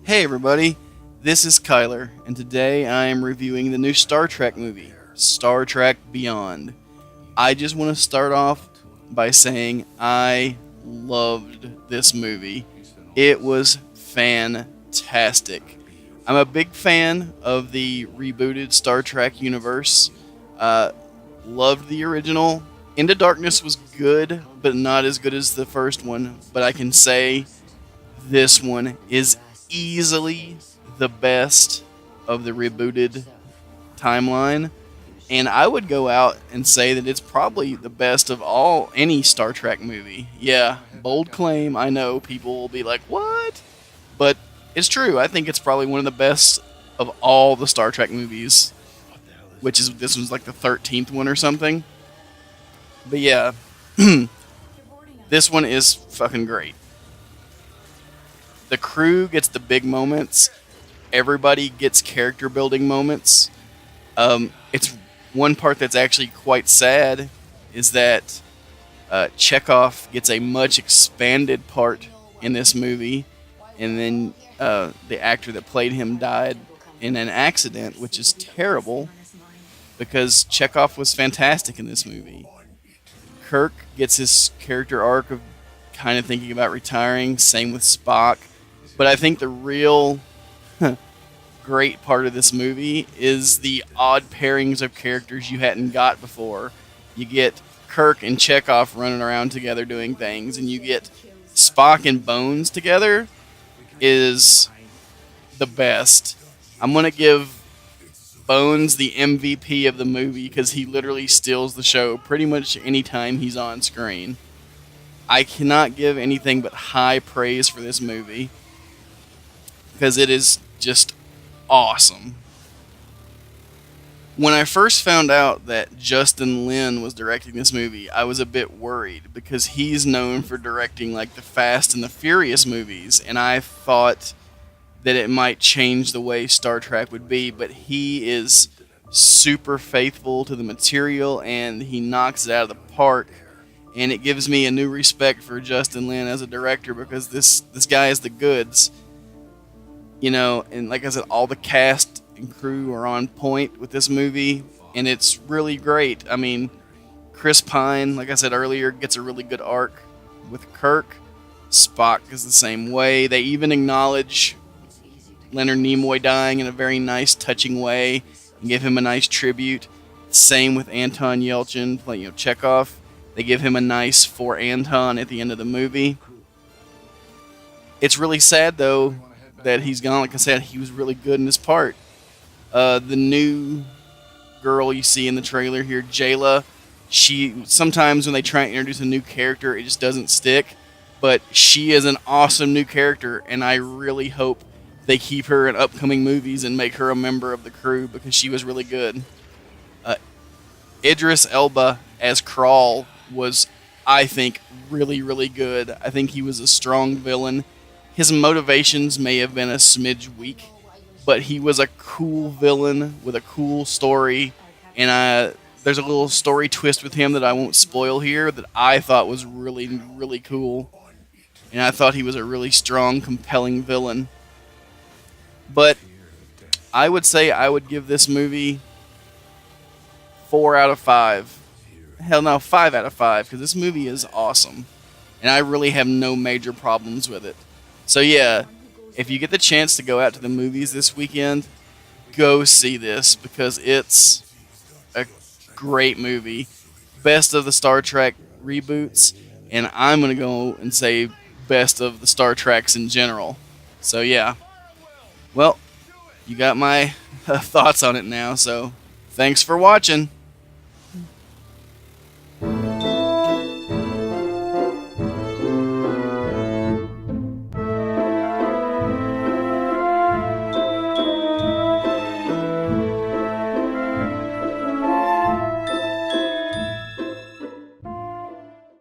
Hey everybody, this is Kyler, and today I am reviewing the new Star Trek movie, Star Trek Beyond. I just want to start off by saying I loved this movie. It was fantastic. I'm a big fan of the rebooted Star Trek universe. Uh, Loved the original. Into Darkness was good, but not as good as the first one. But I can say this one is easily the best of the rebooted timeline. And I would go out and say that it's probably the best of any Star Trek movie. Yeah, bold claim. I know people will be like, "What?" But it's true. I think it's probably one of the best of all the Star Trek movies, which is this one's like the 13th one or something. But yeah, this one is fucking great. The crew gets the big moments. Everybody gets character building moments. It's one part that's actually quite sad is that Chekhov gets a much expanded part in this movie, and then the actor that played him died in an accident, which is terrible because Chekhov was fantastic in this movie. Kirk gets his character arc of kind of thinking about retiring. Same with Spock. But I think the real great part of this movie is the odd pairings of characters you hadn't got before. You get Kirk and Chekhov running around together doing things, and you get Spock and Bones together is the best. I'm going to give Bones the MVP of the movie because he literally steals the show pretty much anytime he's on screen. I cannot give anything but high praise for this movie because it is just awesome. When I first found out that Justin Lin was directing this movie, I was a bit worried because he's known for directing like the Fast and the Furious movies, and I thought that it might change the way Star Trek would be, but he is super faithful to the material and he knocks it out of the park. And it gives me a new respect for Justin Lin as a director because this guy is the goods. You know, and like I said, all the cast and crew are on point with this movie, and it's really great. I mean, Chris Pine, like I said earlier, gets a really good arc with Kirk. Spock is the same way. They even acknowledge Leonard Nimoy dying in a very nice, touching way and give him a nice tribute. Same with Anton Yelchin playing Chekhov. They give him a nice for Anton at the end of the movie. It's really sad, though, that he's gone. Like I said, he was really good in his part. The new girl you see in the trailer here, Jayla, she sometimes when they try and introduce a new character, it just doesn't stick. But she is an awesome new character, and I really hope they keep her in upcoming movies and make her a member of the crew because she was really good. Idris Elba as Krall was, I think, really, really good. I think he was a strong villain. His motivations may have been a smidge weak, but he was a cool villain with a cool story. And there's a little story twist with him that I won't spoil here that I thought was really, really cool. And I thought he was a really strong, compelling villain. But I would say I would give this movie 4 out of 5. Hell no, 5 out of 5, because this movie is awesome. And I really have no major problems with it. So yeah, if you get the chance to go out to the movies this weekend, go see this, because it's a great movie. Best of the Star Trek reboots, and I'm going to go and say best of the Star Treks in general. So yeah. Well, you got my thoughts on it now, so thanks for watching.